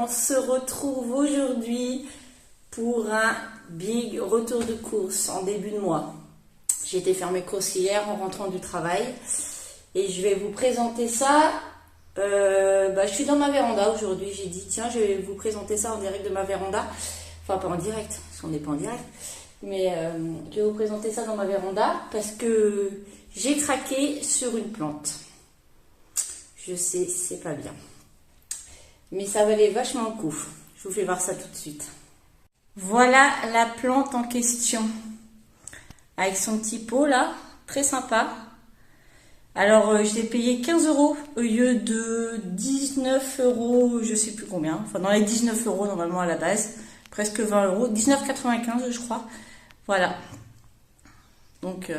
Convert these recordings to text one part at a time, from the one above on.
on se retrouve aujourd'hui pour un big retour de course en début de mois. J'ai été faire mes courses hier en rentrant du travail et je vais vous présenter ça. Je suis dans ma véranda aujourd'hui. J'ai dit tiens, je vais vous présenter ça en direct de ma véranda. Enfin, pas en direct, parce qu'on n'est pas en direct. Mais je vais vous présenter ça dans ma véranda parce que j'ai craqué sur une plante. Je sais, c'est pas bien. Mais ça valait vachement le coup. Je vous fais voir ça tout de suite. Voilà la plante en question. Avec son petit pot là, très sympa. Alors je l'ai payé 15 € au lieu de 19 €, je sais plus combien. Enfin dans les 19 € normalement à la base. Presque 20 €. 19,95 je crois. Voilà. Donc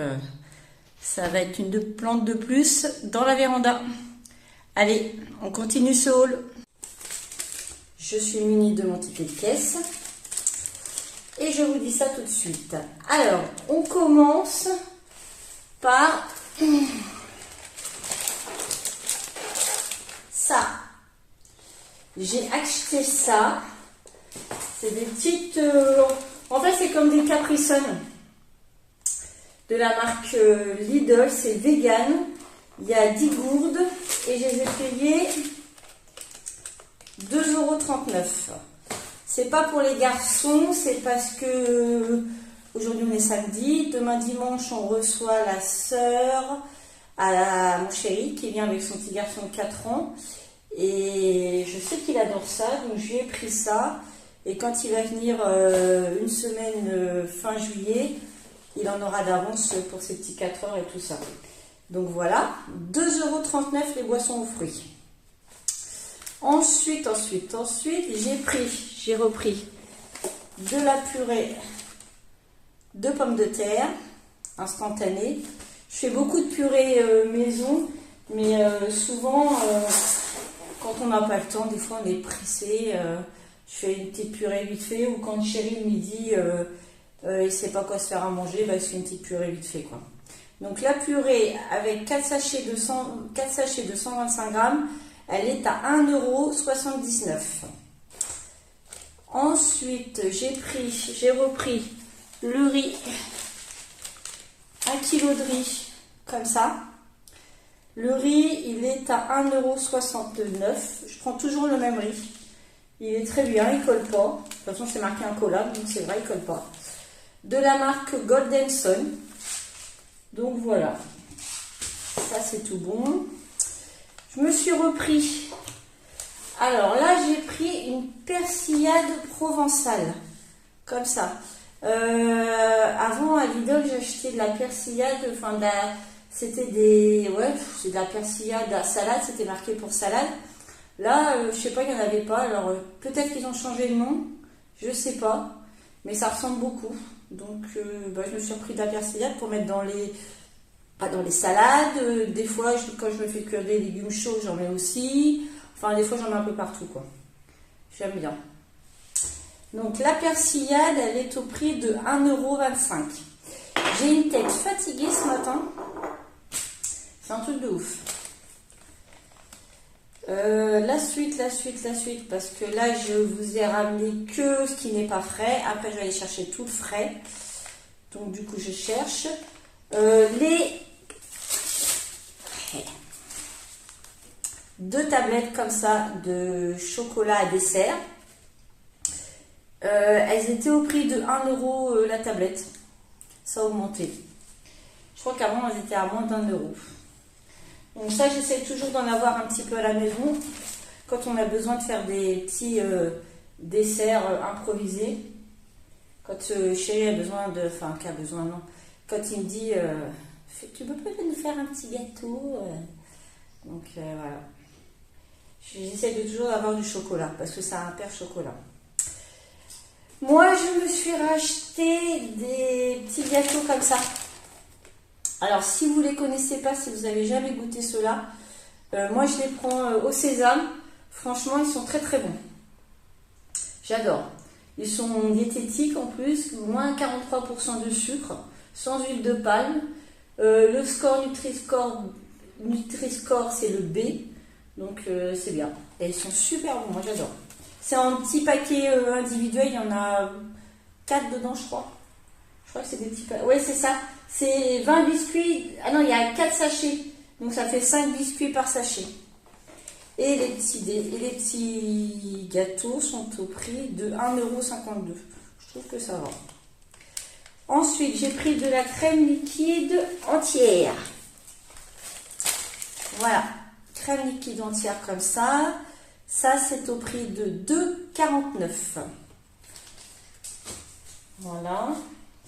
ça va être une plante de plus dans la véranda. Allez, on continue ce haul. Je suis munie de mon ticket de caisse. Et je vous dis ça tout de suite. Alors, on commence par ça. J'ai acheté ça. C'est des petites... en fait, c'est comme des Capri Sun de la marque Lidl. C'est vegan. Il y a 10 gourdes et je les ai payées 2,39 €. C'est pas pour les garçons, c'est parce que aujourd'hui on est samedi, demain dimanche on reçoit la sœur à mon chéri qui vient avec son petit garçon de 4 ans et je sais qu'il adore ça, donc je lui ai pris ça et quand il va venir une semaine fin juillet, il en aura d'avance pour ses petits 4 heures et tout ça. Donc voilà, 2,39 € les boissons aux fruits. Ensuite, j'ai repris de la purée de pommes de terre instantanée. Je fais beaucoup de purée maison, mais souvent, quand on n'a pas le temps, des fois on est pressé. Je fais une petite purée vite fait, ou quand chéri le midi, il ne sait pas quoi se faire à manger, je fais une petite purée vite fait, quoi. Donc la purée avec 4 sachets de 125 grammes, elle est à 1,79 €. Ensuite, j'ai repris le riz, 1 kg de riz, comme ça. Le riz, il est à 1,69 €. Je prends toujours le même riz. Il est très bien, il colle pas. De toute façon, c'est marqué incollable, donc c'est vrai, il colle pas. De la marque Golden Sun. Donc voilà. Ça, c'est tout bon. Je me suis repris. Alors là, j'ai pris une persillade provençale. Comme ça. Avant, à Lidl, j'achetais de la persillade. Enfin, c'était des... Ouais, c'est de la persillade à salade. C'était marqué pour salade. Là, je sais pas, il n'y en avait pas. Alors, peut-être qu'ils ont changé de nom. Je sais pas. Mais ça ressemble beaucoup. Donc, je me suis repris de la persillade pour mettre dans les... Pas dans les salades, des fois quand je me fais cuire des légumes chauds, j'en mets aussi. Enfin, des fois j'en mets un peu partout, quoi. J'aime bien. Donc la persillade, elle est au prix de 1,25 €. J'ai une tête fatiguée ce matin. C'est un truc de ouf. La suite, parce que là je vous ai ramené que ce qui n'est pas frais. Après je vais aller chercher tout le frais. Donc du coup je cherche. Les 2 tablettes comme ça de chocolat à dessert. Elles étaient au prix de 1 € la tablette. Ça a augmenté. Je crois qu'avant elles étaient à moins d'1 €. Donc ça, j'essaie toujours d'en avoir un petit peu à la maison quand on a besoin de faire des petits desserts improvisés. Quand chéri a besoin de... Enfin, qu'a besoin, non. Quand il me dit, tu peux pas nous faire un petit gâteau Donc voilà. J'essaie de toujours avoir du chocolat parce que ça a un père chocolat. Moi, je me suis racheté des petits gâteaux comme ça. Alors, si vous ne les connaissez pas, si vous n'avez jamais goûté ceux-là, moi, je les prends au sésame. Franchement, ils sont très très bons. J'adore. Ils sont diététiques en plus, moins 43% de sucre, sans huile de palme. Le score Nutri-Score, c'est le B. Donc c'est bien. Et ils sont super bons, moi j'adore. C'est en petit paquet individuel, il y en a 4 dedans, je crois. Je crois que c'est des petits paquets. Oui, c'est ça. C'est 20 biscuits. Ah non, il y a 4 sachets. Donc ça fait 5 biscuits par sachet. Et les petits gâteaux sont au prix de 1,52 €. Je trouve que ça va. Ensuite, j'ai pris de la crème liquide entière. Voilà. Crème liquide entière comme ça. Ça, c'est au prix de 2,49 €. Voilà.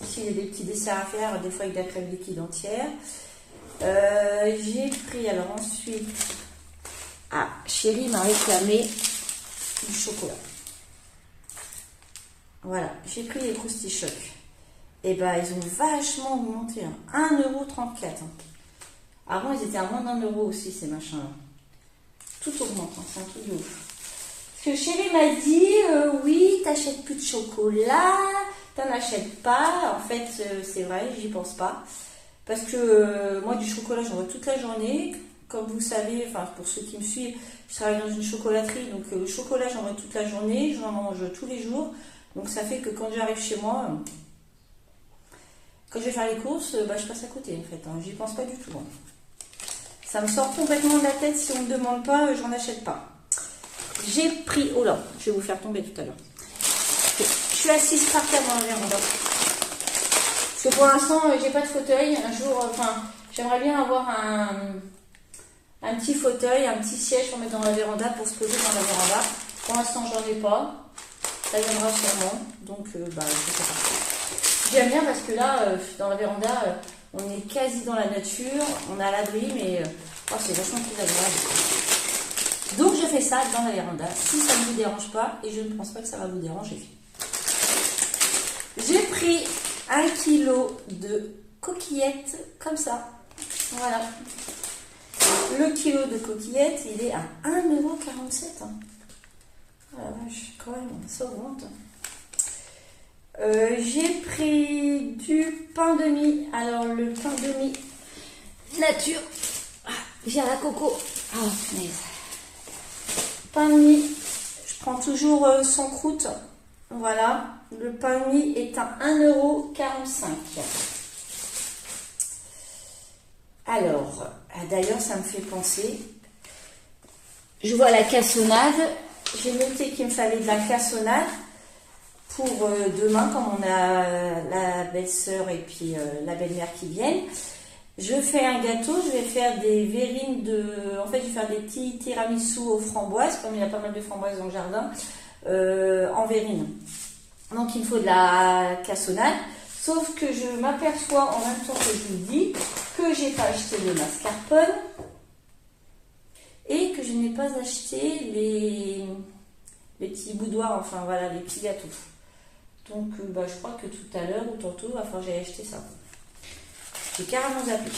S'il y a des petits desserts à faire, des fois avec de la crème liquide entière. J'ai pris, alors ensuite... Ah, Chérie m'a réclamé du chocolat. Voilà, j'ai pris les Krusty Choc. Et ben, ils ont vachement augmenté. 1,34 €. Avant, ils étaient à moins d'1 € aussi, ces machins-là. Tout augmente, c'est un truc de ouf. Parce que Chérie m'a dit, oui, t'achètes plus de chocolat, t'en achètes pas. En fait, c'est vrai, j'y pense pas. Parce que moi, du chocolat, j'en vois toute la journée. Comme vous savez, enfin pour ceux qui me suivent, je travaille dans une chocolaterie, donc le chocolat j'en mange toute la journée, j'en mange tous les jours. Donc ça fait que quand j'arrive chez moi, quand je vais faire les courses, je passe à côté en fait, hein, j'y pense pas du tout. Hein. Ça me sort complètement de la tête, si on ne me demande pas, j'en achète pas. J'ai pris, oh là, je vais vous faire tomber tout à l'heure. Je suis assise par terre dans la véranda. Parce que pour l'instant, j'ai pas de fauteuil. Un jour, enfin, j'aimerais bien avoir un petit fauteuil, un petit siège pour mettre dans la véranda, pour se poser dans la véranda. Pour l'instant, j'en ai pas. Ça viendra sûrement. Donc, je sais pas. J'aime bien parce que là, dans la véranda, on est quasi dans la nature. On a l'abri, mais c'est vachement plus agréable. Donc, je fais ça dans la véranda. Si ça ne vous dérange pas, et je ne pense pas que ça va vous déranger. J'ai pris 1 kg de coquillettes comme ça. Voilà. Le kilo de coquillettes, il est à 1,47 €. Ah la vache, quand même, ça augmente. J'ai pris du pain de mie. Alors, le pain de mie nature. J'ai la coco. Ah, mais... Pain de mie. Je prends toujours sans croûte. Voilà. Le pain de mie est à 1,45 €. Alors, d'ailleurs, ça me fait penser, je vois la cassonade, j'ai noté qu'il me fallait de la cassonade pour demain, comme on a la belle-sœur et puis la belle-mère qui viennent. Je fais un gâteau, je vais faire des verrines de... En fait, je vais faire des petits tiramisu aux framboises, comme il y a pas mal de framboises dans le jardin, en verrine. Donc, il me faut de la cassonade. Sauf que je m'aperçois en même temps que je vous dis que j'ai pas acheté le mascarpone et que je n'ai pas acheté les petits boudoirs, enfin voilà, les petits gâteaux. Donc je crois que tout à l'heure ou tantôt, il va falloir que j'aille acheter ça. J'ai carrément zappé.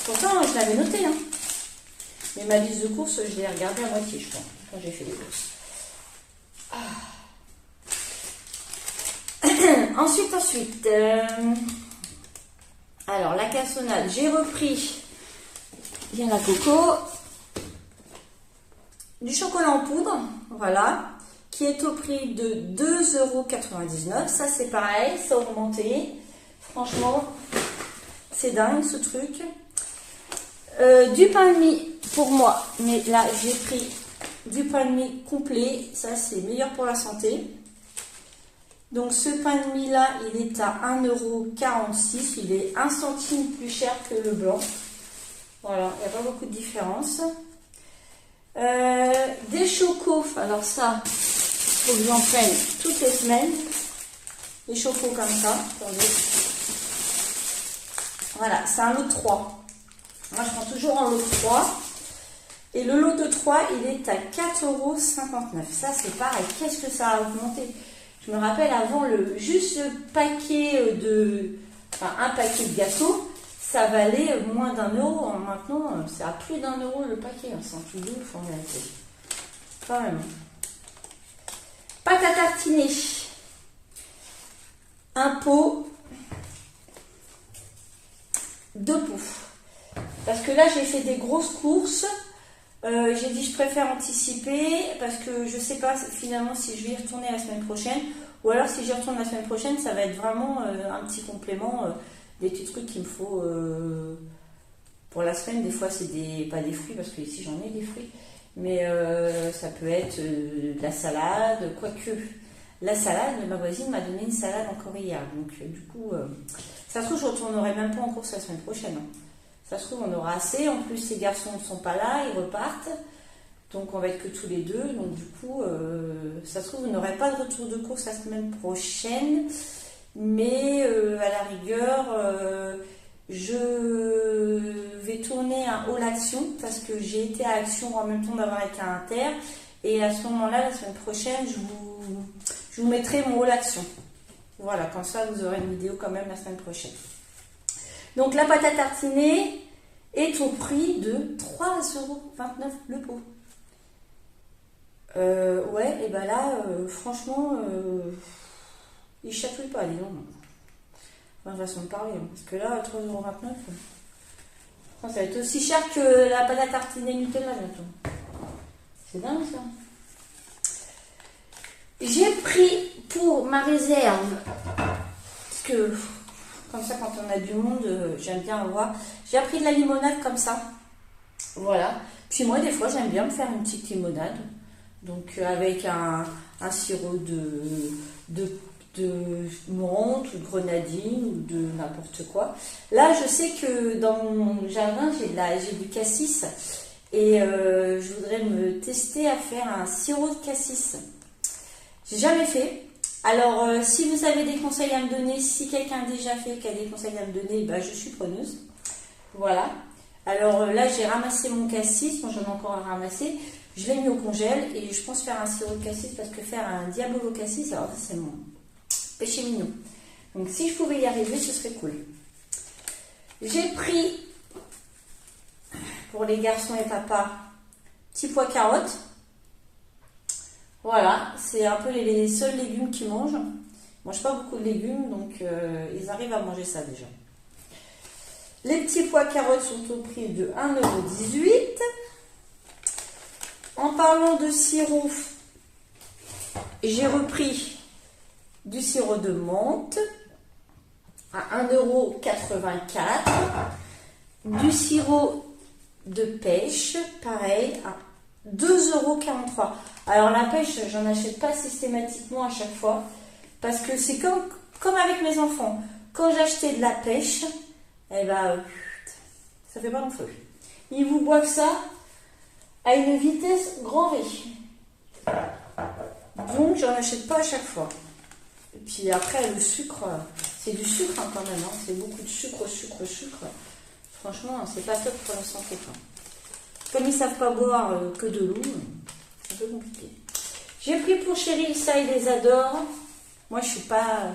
Pourtant, je l'avais noté, hein. Mais ma liste de courses, je l'ai regardée à moitié, je crois, quand j'ai fait les courses. Ensuite, alors la cassonade, j'ai repris bien la coco, du chocolat en poudre, voilà, qui est au prix de 2,99 €. Ça c'est pareil, ça a augmenté. Franchement, c'est dingue ce truc. Du pain de mie pour moi, mais là j'ai pris du pain de mie complet, ça c'est meilleur pour la santé. Donc ce pain de mie là, il est à 1,46 €, il est 1 centime plus cher que le blanc. Voilà, il n'y a pas beaucoup de différence. Des chocos, alors ça, il faut que j'en prenne toutes les semaines. Des chocos comme ça, attendez. Voilà, c'est un lot de 3. Moi je prends toujours un lot de 3. Et le lot de 3, il est à 4,59 €. Ça c'est pareil, qu'est-ce que ça a augmenté? Je me rappelle avant, juste le paquet un paquet de gâteaux, ça valait moins d'1 €. Maintenant, c'est à plus d'1 € le paquet. C'est un truc de ouf en réalité. Quand même. Pâte à tartiner. Un pot. 2 pots. Parce que là, j'ai fait des grosses courses. J'ai dit je préfère anticiper parce que je sais pas finalement si je vais y retourner la semaine prochaine ou alors si j'y retourne la semaine prochaine ça va être vraiment un petit complément, des petits trucs qu'il me faut pour la semaine. Des fois c'est pas des fruits parce que ici j'en ai des fruits, mais ça peut être de la salade, quoique la salade, ma voisine m'a donné une salade encore hier, donc du coup ça se trouve je retournerai même pas en course la semaine prochaine. Ça se trouve, on aura assez. En plus, ces garçons ne sont pas là, ils repartent. Donc, on va être que tous les deux. Donc, du coup, ça se trouve, vous n'aurez pas de retour de course la semaine prochaine. Mais à la rigueur, je vais tourner un haul action parce que j'ai été à Action en même temps d'avoir été à Inter. Et à ce moment-là, la semaine prochaine, je vous mettrai mon haul action. Voilà, comme ça, vous aurez une vidéo quand même la semaine prochaine. Donc la pâte à tartiner est au prix de 3,29 € le pot. Ouais, et ben là, franchement, il chatouille pas, dis donc. Enfin, façon de parler, hein, parce que là, 3,29 €, ça va être aussi cher que la pâte à tartiner Nutella bientôt. C'est dingue ça. J'ai pris pour ma réserve, parce que comme ça, quand on a du monde, j'aime bien avoir. J'ai pris de la limonade comme ça. Voilà. Puis moi, des fois, j'aime bien me faire une petite limonade. Donc, avec un sirop de menthe ou de grenadine ou de n'importe quoi. Là, je sais que dans mon jardin, j'ai du cassis. Et je voudrais me tester à faire un sirop de cassis. J'ai jamais fait. Alors, si vous avez des conseils à me donner, si quelqu'un a déjà fait, qui a des conseils à me donner, ben, je suis preneuse. Voilà. Alors là, j'ai ramassé mon cassis. Moi, j'en ai encore à ramasser. Je l'ai mis au congèle et je pense faire un sirop de cassis parce que faire un diabolo cassis, alors ça, c'est mon péché mignon. Donc, si je pouvais y arriver, ce serait cool. J'ai pris, pour les garçons et papa, petits pois carottes. Voilà, c'est un peu les seuls légumes qu'ils mangent. Ils ne mangent pas beaucoup de légumes, donc ils arrivent à manger ça déjà. Les petits pois carottes sont au prix de 1,18 €. En parlant de sirop, j'ai repris du sirop de menthe à 1,84 €. Du sirop de pêche, pareil, à 2,43 €. Alors la pêche, j'en achète pas systématiquement à chaque fois parce que c'est comme avec mes enfants. Quand j'achetais de la pêche, eh ben, ça fait pas long feu. Ils vous boivent ça à une vitesse grand V. Donc j'en achète pas à chaque fois. Et puis après le sucre, c'est du sucre hein, quand même. Hein. C'est beaucoup de sucre. Franchement, c'est pas top pour la santé. Quoi. Comme ils savent pas boire que de l'eau. C'est un peu compliqué. J'ai pris pour Chéri, ça il les adore. Moi je suis pas...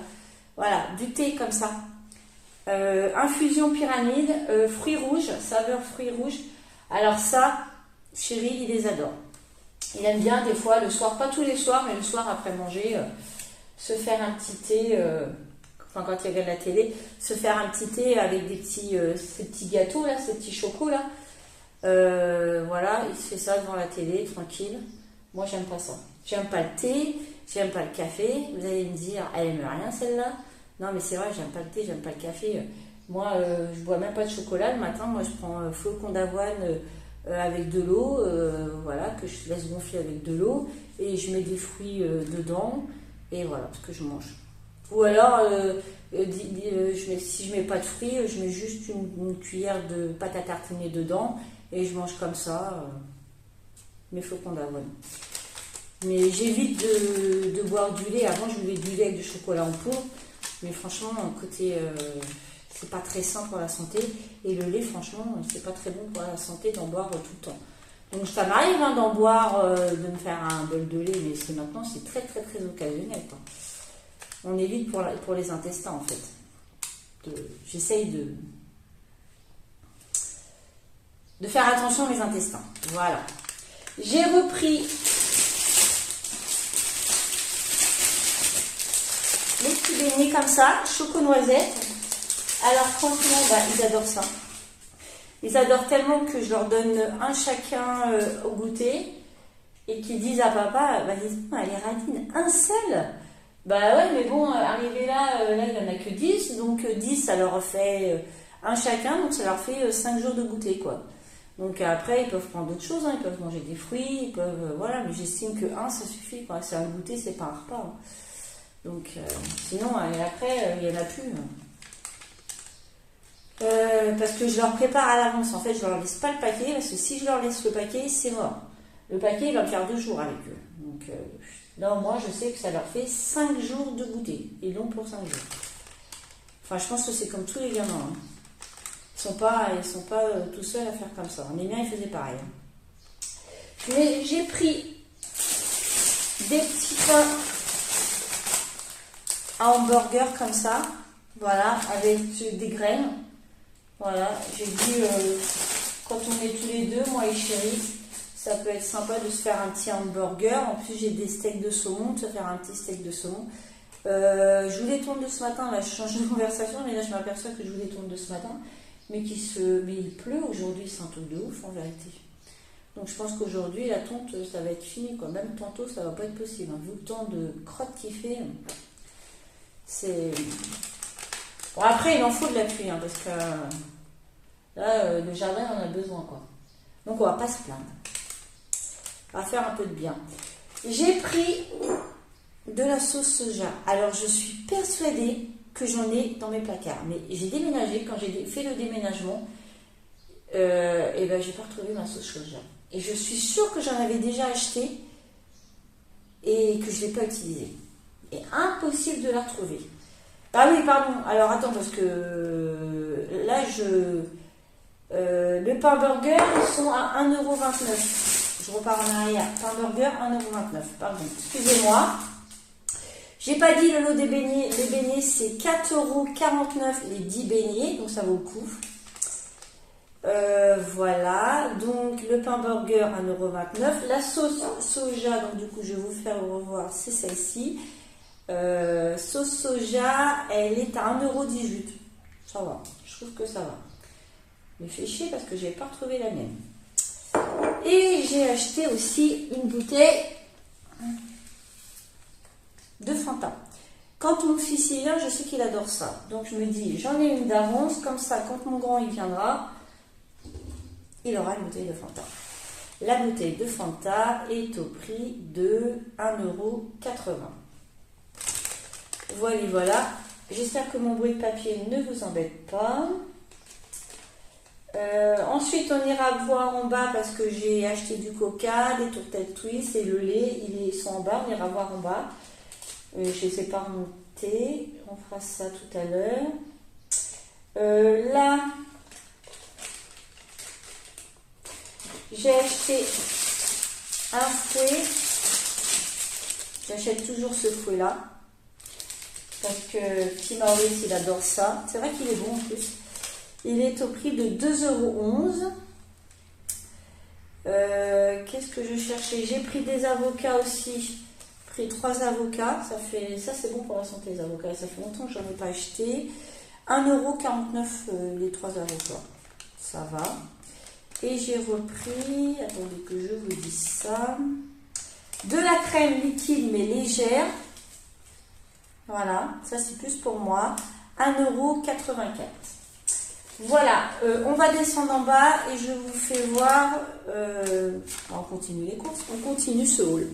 voilà, du thé comme ça. Infusion pyramide, fruits rouges, saveur fruits rouges. Alors ça, Chéri il les adore. Il aime bien des fois le soir, pas tous les soirs, mais le soir après manger, se faire un petit thé, enfin quand il regarde la télé, se faire un petit thé avec des petits, ces petits gâteaux là, ces petits chocos là. Voilà, il se fait ça devant la télé, tranquille. Moi, j'aime pas ça. J'aime pas le thé, j'aime pas le café. Vous allez me dire, elle aime rien celle-là. Non, mais c'est vrai, j'aime pas le thé, j'aime pas le café. Moi, je bois même pas de chocolat le matin. Moi, je prends flocons d'avoine avec de l'eau, voilà, que je laisse gonfler avec de l'eau. Et je mets des fruits dedans. Et voilà, ce que je mange. Ou alors, si je mets pas de fruits, je mets juste une cuillère de pâte à tartiner dedans. Et je mange comme ça mes flocons d'avoine. Mais j'évite de boire du lait. Avant, je buvais du lait avec du chocolat en poudre. Mais franchement, côté, c'est pas très sain pour la santé. Et le lait, franchement, c'est pas très bon pour la santé d'en boire tout le temps. Donc ça m'arrive hein, d'en boire, de me faire un bol de lait. Mais maintenant, c'est très très très occasionnel. Quoi. On évite pour les intestins, en fait. J'essaye de faire attention à mes intestins. Voilà. J'ai repris les petits beignets comme ça, choco-noisette. Alors franchement, bah, ils adorent ça. Ils adorent tellement que je leur donne un chacun au goûter et qu'ils disent à papa, bah dis-moi, elle est radine, un seul. Bah ouais, mais bon, arrivé là, il n'y en a que 10, donc 10, ça leur fait un chacun, donc ça leur fait 5 jours de goûter, quoi. Donc après, ils peuvent prendre d'autres choses, hein, ils peuvent manger des fruits, ils peuvent, voilà, mais j'estime que un, ça suffit, quoi. C'est un goûter, c'est pas un repas, hein. Donc, sinon, après, il n'y en a plus. Parce que je leur prépare à l'avance. En fait, je leur laisse pas le paquet, parce que si je leur laisse le paquet, c'est mort. Le paquet, il va me faire 2 jours avec eux. Donc, là, moi, je sais que ça leur fait 5 jours de goûter. Et donc, pour 5 jours. Enfin, je pense que c'est comme tous les gamins. Hein. Ils sont pas tout seuls à faire comme ça. Les miens, ils faisaient pareil. Mais j'ai pris des petits pains à hamburger comme ça. Voilà, avec des graines. Voilà, j'ai dit, quand on est tous les deux, moi et chérie, ça peut être sympa de se faire un petit hamburger. En plus, j'ai des steaks de saumon, de se faire un petit steak de saumon. Je vous les tourne de ce matin, là je change de conversation, mais là je m'aperçois que je vous les tourne de ce matin. Mais il pleut aujourd'hui, c'est un truc de ouf en vérité. Donc je pense qu'aujourd'hui, la tonte, ça va être fini, quoi. Même tantôt, ça va pas être possible. Vu le temps de crotte qu'il fait, c'est... Bon, après, il en faut de la pluie, hein, parce que là, le jardin en a besoin, quoi. Donc, on va pas se plaindre. On va faire un peu de bien. J'ai pris de la sauce soja. Alors, je suis persuadée que j'en ai dans mes placards. Mais j'ai déménagé, quand j'ai fait le déménagement, et ben, j'ai pas retrouvé ma sauce soja. Et je suis sûre que j'en avais déjà acheté et que je l'ai pas utilisée. Et impossible de la retrouver. Ah oui, pardon. Alors attends, parce que là, le pain burger, ils sont à 1,29 €. Je repars en arrière. Pain burger, 1,29 €. Pardon, excusez-moi. J'ai pas dit le lot des beignets. Les beignets, c'est 4,49 € les 10 beignets, donc ça vaut le coup. Voilà, donc le pain burger, 1,29 €. La sauce soja, donc du coup, je vais vous faire revoir, c'est celle-ci. Sauce soja, elle est à 1,18 €. Ça va, je trouve que ça va. Mais fait chier parce que j'ai pas retrouvé la mienne. Et j'ai acheté aussi une bouteille de Fanta. Quand mon fils y vient, je sais qu'il adore ça. Donc je me dis, j'en ai une d'avance, comme ça, quand mon grand il viendra, il aura une bouteille de Fanta. La bouteille de Fanta est au prix de 1,80 €. Voilà, voilà. J'espère que mon bruit de papier ne vous embête pas. Ensuite, on ira voir en bas parce que j'ai acheté du coca, des tourtettes twist et le lait. Ils sont en bas, on ira voir en bas. Je ne les ai pas remontés. On fera ça tout à l'heure. Là, j'ai acheté un fouet. J'achète toujours ce fouet-là. Parce que petit Maurice, il adore ça. C'est vrai qu'il est bon en plus. Il est au prix de 2,11 €. Qu'est-ce que je cherchais? J'ai pris des avocats aussi. J'ai pris 3 avocats. Ça c'est bon pour la santé, les avocats. Ça fait longtemps que je n'en ai pas acheté. 1,49 € les 3 avocats. Ça va. Et j'ai repris, attendez que je vous dise ça, de la crème liquide mais légère. Voilà, ça c'est plus pour moi. 1,84 €. Voilà, on va descendre en bas et je vous fais voir. On continue les courses, on continue ce haul.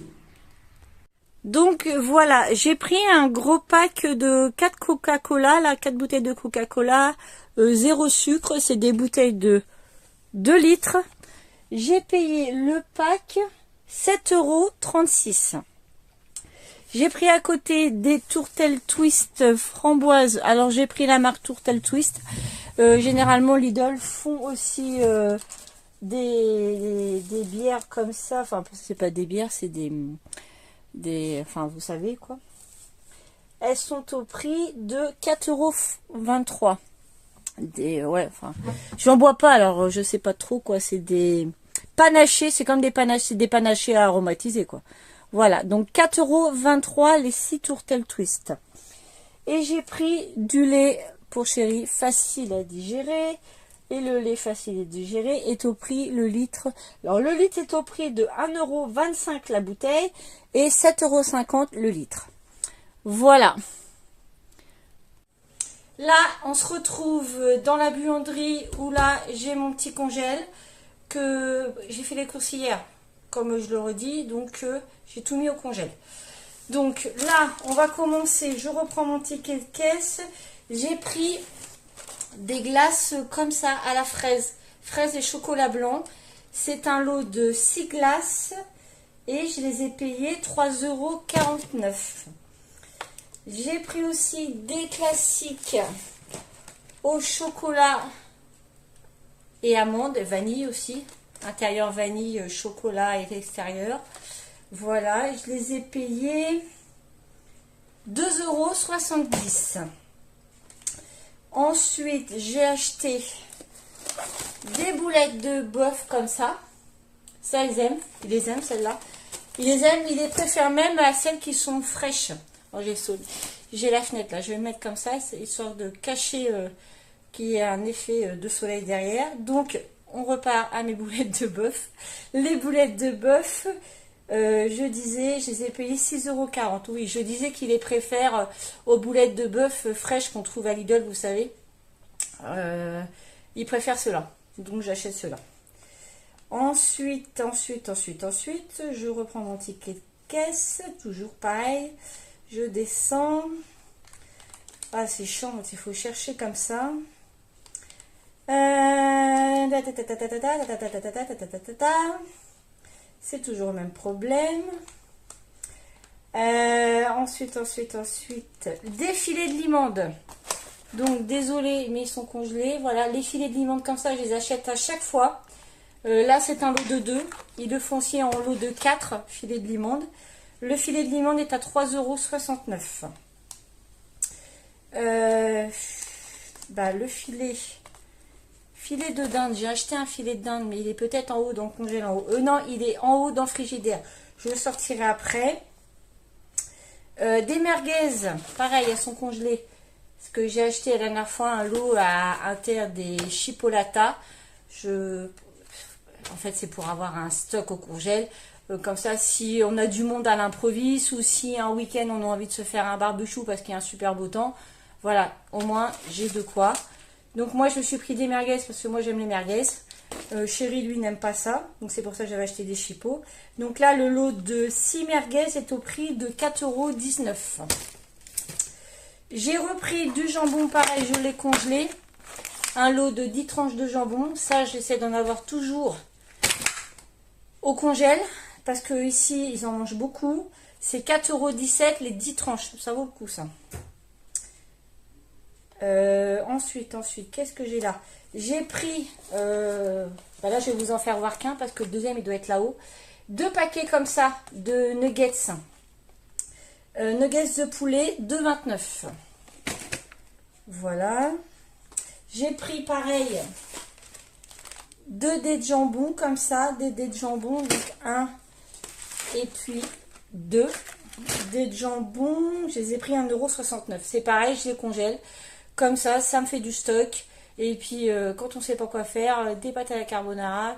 Donc voilà, j'ai pris un gros pack de 4 Coca-Cola, là, 4 bouteilles de Coca-Cola, 0 sucre, c'est des bouteilles de 2 litres. J'ai payé le pack 7,36 €. J'ai pris à côté des tourtelles twist framboises. Alors j'ai pris la marque Tourtelle Twist. Généralement Lidl font aussi des bières comme ça. Enfin c'est pas des bières, c'est enfin vous savez quoi. Elles sont au prix de 4,23 €. Ouais, enfin j'en bois pas, alors je sais pas trop quoi. C'est des panachés, c'est comme des panachés aromatisés quoi. Voilà, donc 4,23 € les 6 tourtelles twist. Et j'ai pris du lait pour chérie, facile à digérer. Et le lait facile à digérer est au prix le litre. Alors le litre est au prix de 1,25 € la bouteille et 7,50 € le litre. Voilà. Là, on se retrouve dans la buanderie où là, j'ai mon petit congèle que j'ai fait les courses hier, comme je le redis, donc j'ai tout mis au congèle. Donc là, on va commencer. Je reprends mon ticket de caisse. J'ai pris des glaces comme ça à la fraise. Fraise et chocolat blanc. C'est un lot de 6 glaces et je les ai payées 3,49 €. J'ai pris aussi des classiques au chocolat et amande, vanille aussi. Intérieur vanille, chocolat et extérieur. Voilà, je les ai payés 2,70 €. Ensuite, j'ai acheté des boulettes de bœuf comme ça. Ça, ils aiment. Ils les aiment, celles-là. Ils les aiment. Ils les préfèrent même à celles qui sont fraîches. Oh, j'ai la fenêtre là. Je vais mettre comme ça, histoire de cacher qu'il y ait un effet de soleil derrière. Donc, on repart à mes boulettes de bœuf. Les boulettes de bœuf, je disais, je les ai payées 6,40 €. Oui, je disais qu'ils les préfèrent aux boulettes de bœuf fraîches qu'on trouve à Lidl, vous savez. Ils préfèrent cela. Donc, j'achète cela. Ensuite, je reprends mon ticket de caisse. Toujours pareil. Je descends. Ah, c'est chiant, il faut chercher comme ça. C'est toujours le même problème. Ensuite, des filets de limande. Donc, désolé, mais ils sont congelés. Voilà, les filets de limande comme ça, je les achète à chaque fois. Là, c'est un lot de 2. Ils le font aussi en lot de 4 filets de limande. Le filet de limande est à 3,69 €. Le filet de dinde, j'ai acheté un filet de dinde, mais il est peut-être en haut dans le congèle en haut. Non, il est en haut dans le frigidaire. Je le sortirai après. Des merguez, pareil, elles sont congelées. Ce que j'ai acheté la dernière fois, un lot à Inter des chipolatas. En fait, c'est pour avoir un stock au congèle. Comme ça, si on a du monde à l'improviste ou si un week-end on a envie de se faire un barbecue parce qu'il y a un super beau temps, voilà, au moins j'ai de quoi. Donc moi je me suis pris des merguez parce que moi j'aime les merguez. Chéri lui n'aime pas ça, donc c'est pour ça que j'avais acheté des chipots. Donc là le lot de 6 merguez est au prix de 4,19 €. J'ai repris du jambon, pareil, je l'ai congelé. Un lot de 10 tranches de jambon, ça j'essaie d'en avoir toujours au congèle. Parce que ici, ils en mangent beaucoup. C'est 4,17 € les 10 tranches. Ça vaut le coup, ça. Ensuite, qu'est-ce que j'ai là? J'ai pris... là, je vais vous en faire voir qu'un parce que le deuxième, il doit être là-haut. 2 paquets comme ça de nuggets. Nuggets de poulet, 2,29 €. Voilà. J'ai pris, pareil, 2 dés de jambon comme ça. Des dés de jambon. Donc, 1... Et puis 2 dés de jambon, je les ai pris 1,69 €. C'est pareil, je les congèle. Comme ça, ça me fait du stock. Et puis, quand on ne sait pas quoi faire, des pâtes à la carbonara,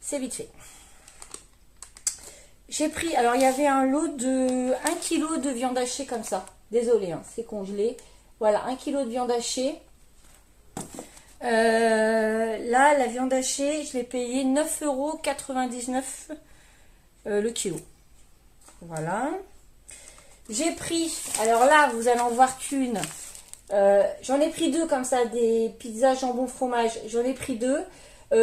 c'est vite fait. J'ai pris, alors il y avait un lot de 1 kg de viande hachée comme ça. Désolé, hein, c'est congelé. Voilà, 1 kg de viande hachée. Là, la viande hachée, je l'ai payée 9,99 € le kilo. Voilà. J'ai pris, alors là, vous allez en voir qu'une. J'en ai pris 2 comme ça, des pizzas jambon fromage. J'en ai pris 2.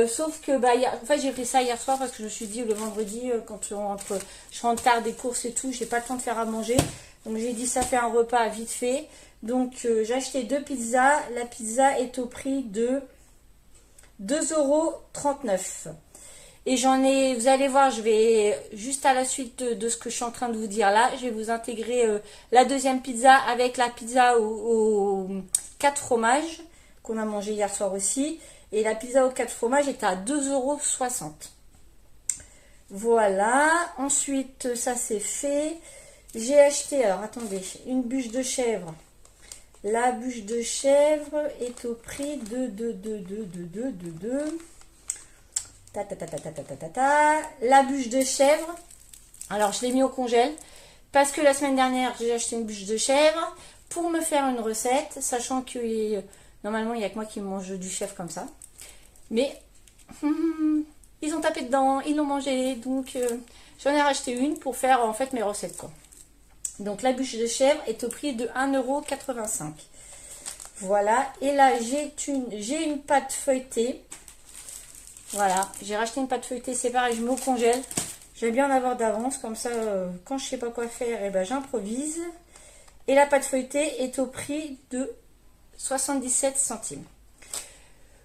Sauf que, en fait, j'ai pris ça hier soir parce que je me suis dit le vendredi, quand je rentre tard des courses et tout, j'ai pas le temps de faire à manger. Donc, j'ai dit ça fait un repas vite fait. Donc, j'ai acheté 2 pizzas. La pizza est au prix de 2,39 €. Et j'en ai, vous allez voir, je vais, juste à la suite de ce que je suis en train de vous dire là, je vais vous intégrer la deuxième pizza avec la pizza aux 4 fromages qu'on a mangé hier soir aussi. Et la pizza aux 4 fromages est à 2,60 €. Voilà. Ensuite, ça c'est fait. J'ai acheté, alors attendez, une bûche de chèvre. La bûche de chèvre est au prix de la bûche de chèvre. Alors, je l'ai mis au congèle parce que la semaine dernière, j'ai acheté une bûche de chèvre pour me faire une recette, sachant que normalement, il n'y a que moi qui mange du chèvre comme ça. Mais ils ont tapé dedans, ils l'ont mangé, donc j'en ai racheté une pour faire en fait mes recettes, quoi. Donc la bûche de chèvre est au prix de 1,85 €. Voilà, et là j'ai une pâte feuilletée. Voilà, j'ai racheté une pâte feuilletée, c'est pareil, je mets au congèle. J'aime bien en avoir d'avance, comme ça, quand je sais pas quoi faire, et ben j'improvise. Et la pâte feuilletée est au prix de 77 centimes.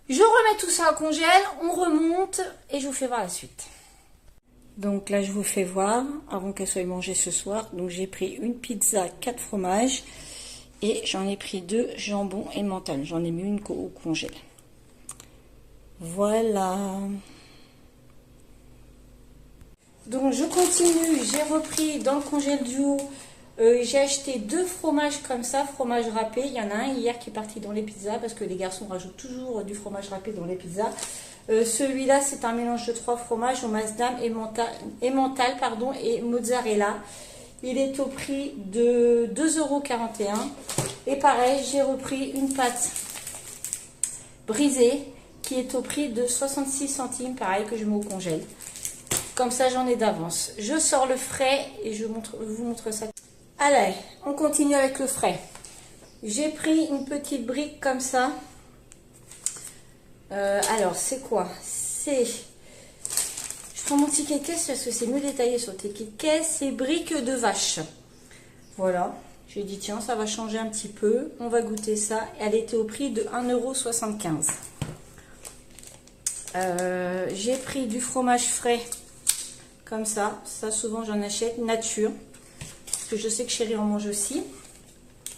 Je remets tout ça au congèle, on remonte et je vous fais voir la suite. Donc là, je vous fais voir, avant qu'elle soit mangée ce soir. Donc j'ai pris une pizza 4 fromages et j'en ai pris 2 jambon et mental. J'en ai mis une au congèle. Voilà. Donc je continue, j'ai repris dans le congèle du haut. J'ai acheté 2 fromages comme ça, fromage râpé. Il y en a un hier qui est parti dans les pizzas parce que les garçons rajoutent toujours du fromage râpé dans les pizzas. Celui-là, c'est un mélange de 3 fromages au masdam et mental et mozzarella. Il est au prix de 2,41 €. Et pareil, j'ai repris une pâte brisée qui est au prix de 66 centimes, pareil que je mets au congèle. Comme ça, j'en ai d'avance. Je sors le frais et je vous montre ça. Allez, on continue avec le frais. J'ai pris une petite brique comme ça. Alors, c'est quoi? Je prends mon ticket de caisse parce que c'est mieux détaillé sur le ticket de caisse. C'est brique de vache. Voilà. J'ai dit, tiens, ça va changer un petit peu. On va goûter ça. Elle était au prix de 1,75 €. J'ai pris du fromage frais. Comme ça. Ça, souvent, j'en achète. Nature. Parce que je sais que chérie en mange aussi.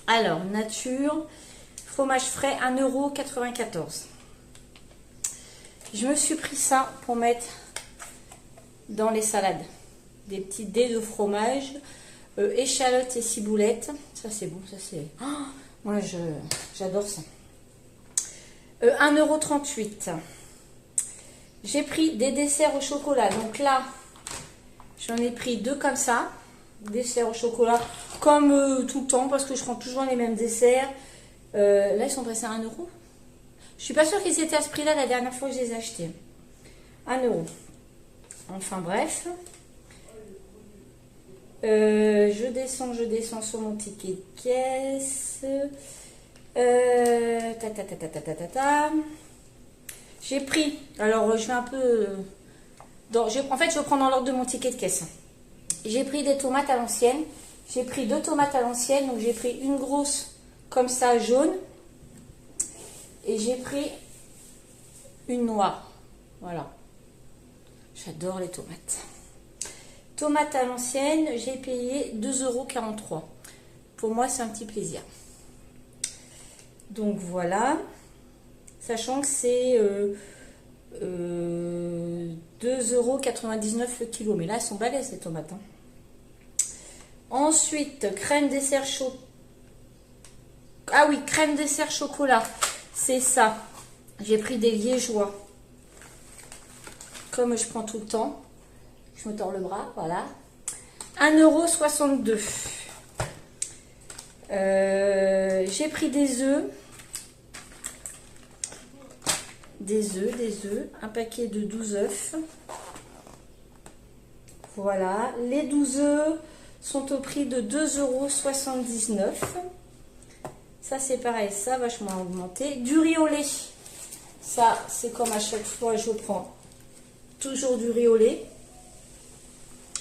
Alors, nature. Fromage frais, 1,94 €. Je me suis pris ça pour mettre dans les salades. Des petits dés de fromage, échalotes et ciboulettes. Ça c'est bon, ça c'est... Oh, moi j'adore ça. 1,38 €. J'ai pris des desserts au chocolat. Donc là, j'en ai pris 2 comme ça. Desserts au chocolat, comme tout le temps, parce que je prends toujours les mêmes desserts. Là, ils sont passés à 1 €. Je suis pas sûre qu'ils étaient à ce prix-là la dernière fois que je les ai achetés. 1 €. Enfin bref. Je descends sur mon ticket de caisse. J'ai pris. Alors je vais un peu. En fait, je vais prendre dans l'ordre de mon ticket de caisse. J'ai pris des tomates à l'ancienne. J'ai pris 2 tomates à l'ancienne. Donc j'ai pris une grosse comme ça jaune. Et j'ai pris une noire. Voilà. J'adore les tomates. Tomates à l'ancienne, j'ai payé 2,43 €. Pour moi, c'est un petit plaisir. Donc voilà. Sachant que c'est 2,99 € le kilo. Mais là, elles sont balèzes, les tomates. Hein. Ensuite, crème dessert chaud. Ah oui, crème dessert chocolat. C'est ça. J'ai pris des liégeois. Comme je prends tout le temps. Je me tords le bras, voilà. 1,62 €. J'ai pris des œufs. Des œufs. Un paquet de 12 œufs. Voilà. Les 12 œufs sont au prix de 2,79 €. Ça, c'est pareil, ça a vachement augmenté. Du riz au lait. Ça, c'est comme à chaque fois, je prends toujours du riz au lait.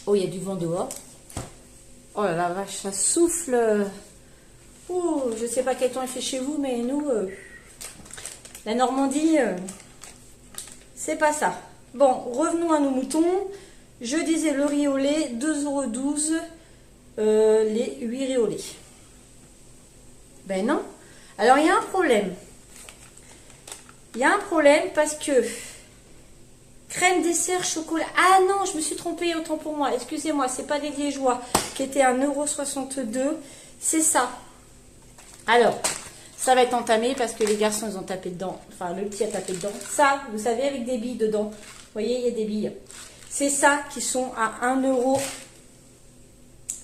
Oh, il y a du vent dehors. Oh là la vache, ça souffle. Oh, je ne sais pas quel temps il fait chez vous, mais nous, la Normandie, c'est pas ça. Bon, revenons à nos moutons. Je disais le riz au lait, 2,12 €, les 8 riz au lait. Ben non. Alors, il y a un problème. Il y a un problème parce que crème dessert chocolat. Ah non, je me suis trompée, autant pour moi. Excusez-moi, c'est pas les liégeois qui étaient à 1,62 €. C'est ça. Alors, Ça va être entamé parce que les garçons, ils ont tapé dedans. Enfin, le petit a tapé dedans. Ça, vous savez, avec des billes dedans. Vous voyez, il y a des billes. C'est ça qui sont à 1 euro.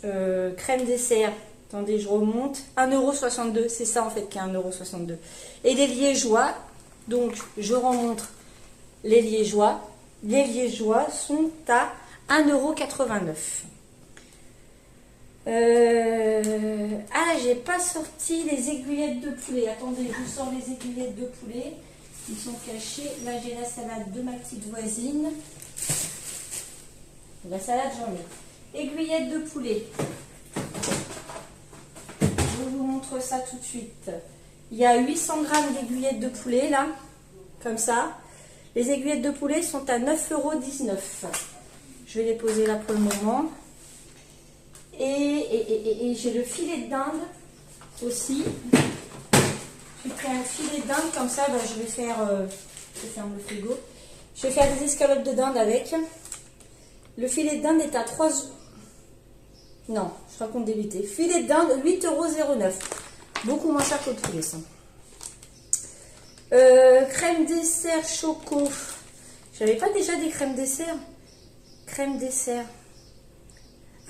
Crème dessert. Attendez, je remonte. 1,62 €. C'est ça, en fait, qui est 1,62 €. Et les liégeois. Donc, je remonte les liégeois. Les liégeois sont à 1,89 €. Ah, j'ai pas sorti les aiguillettes de poulet. Attendez, je vous sors les aiguillettes de poulet. Ils sont cachés. Là, j'ai la salade de ma petite voisine. La salade, j'en ai. Aiguillettes de poulet. Je vous montre ça tout de suite. Il y a 800 g d'aiguillettes de poulet, là. Comme ça. Les aiguillettes de poulet sont à 9,19 €. Je vais les poser là pour le moment. Et j'ai le filet de dinde aussi. J'ai pris un filet de dinde comme ça. Ben, je vais faire. Je ferme le frigo. Je vais faire des escalopes de dinde avec. Le filet de dinde est à 3. Non, je raconte des bêtises. Filet de dinde, 8,09 €. Beaucoup moins cher que le poulet, ça. Crème dessert choco. J'avais pas déjà des crèmes dessert? Crème dessert.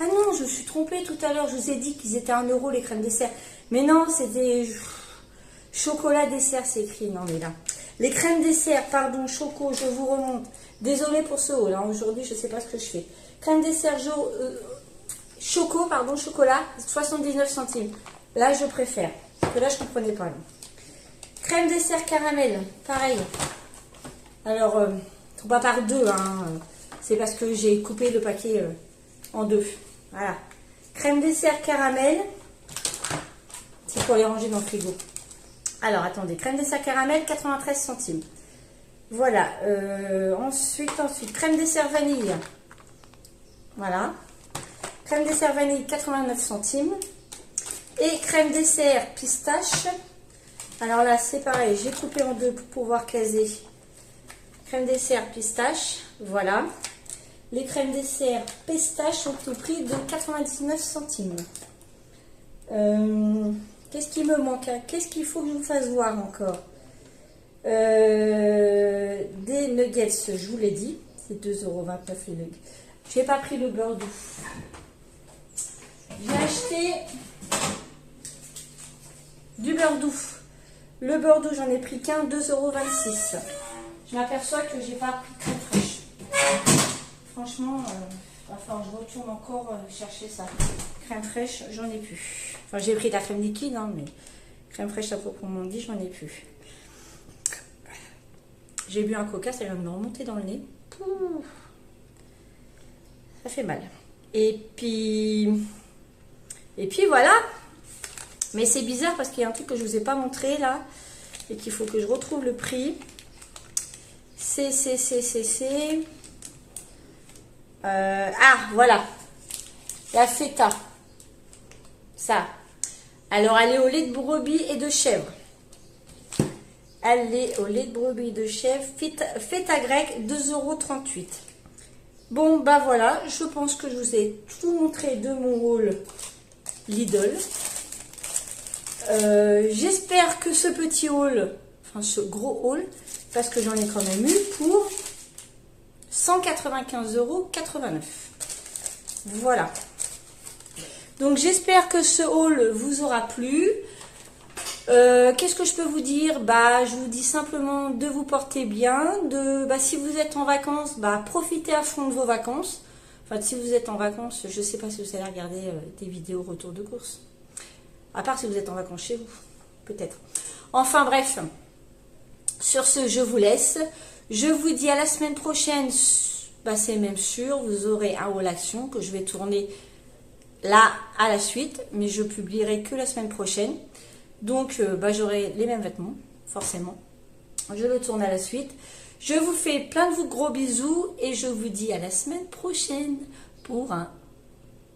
Ah non, je me suis trompée tout à l'heure. Je vous ai dit qu'ils étaient à 1 € les crèmes dessert. Mais non, c'est des chocolat dessert, c'est écrit. Non, mais là. Les crèmes dessert, pardon, choco, je vous remonte. Désolée pour ce haut, là. Aujourd'hui, je ne sais pas ce que je fais. Crème dessert choco, pardon, chocolat, 79 centimes. Là, je préfère. Parce que là, je ne comprenais pas. Là. Crème dessert caramel, pareil. Alors, pas par deux, hein. C'est parce que j'ai coupé le paquet en deux. Voilà. Crème dessert caramel. C'est pour les ranger dans le frigo. Alors, attendez. Crème dessert caramel, 93 centimes. Voilà. Ensuite, crème dessert vanille. Voilà. Crème dessert vanille, 89 centimes. Et crème dessert pistache. Alors là, c'est pareil. J'ai coupé en deux pour pouvoir caser. Crème dessert pistache. Voilà. Les crèmes dessert pistache sont au prix de 99 centimes. Qu'est-ce qui me manque, hein? Qu'est-ce qu'il faut que je vous fasse voir encore? Des nuggets, je vous l'ai dit. C'est 2,29 € les nuggets. Je n'ai pas pris le beurre doux. J'ai acheté du beurre doux. Le beurre doux, j'en ai pris qu'un, 2,26 €. Je m'aperçois que j'ai pas pris crème fraîche. Franchement, enfin, je retourne encore chercher ça. Crème fraîche, j'en ai plus. Enfin, j'ai pris de la crème liquide, hein, mais crème fraîche à proprement dit, j'en ai plus. J'ai bu un coca, ça vient de me remonter dans le nez. Pouh. Ça fait mal. Et puis voilà. Mais c'est bizarre parce qu'il y a un truc que je ne vous ai pas montré là. Et qu'il faut que je retrouve le prix. Ah, voilà. La feta. Ça. Alors, elle est au lait de brebis et de chèvre. Elle est au lait de brebis et de chèvre. Feta grecque, 2,38 €. Bon, bah voilà. Je pense que je vous ai tout montré de mon haul Lidl. J'espère que ce petit haul, enfin ce gros haul, parce que j'en ai quand même eu pour 195,89 €. Voilà. Donc j'espère que ce haul vous aura plu. Qu'est-ce que je peux vous dire? Bah, je vous dis simplement de vous porter bien. Si vous êtes en vacances, bah, profitez à fond de vos vacances. Enfin, si vous êtes en vacances, je ne sais pas si vous allez regarder des vidéos retour de course. À part si vous êtes en vacances chez vous, peut-être. Enfin bref, sur ce, je vous laisse. Je vous dis à la semaine prochaine. Bah, c'est même sûr, vous aurez un haul action que je vais tourner là à la suite. Mais je publierai que la semaine prochaine. Donc, j'aurai les mêmes vêtements, forcément. Je le tourne à la suite. Je vous fais plein de gros bisous et je vous dis à la semaine prochaine pour un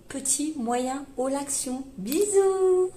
petit moyen haul action. Bisous!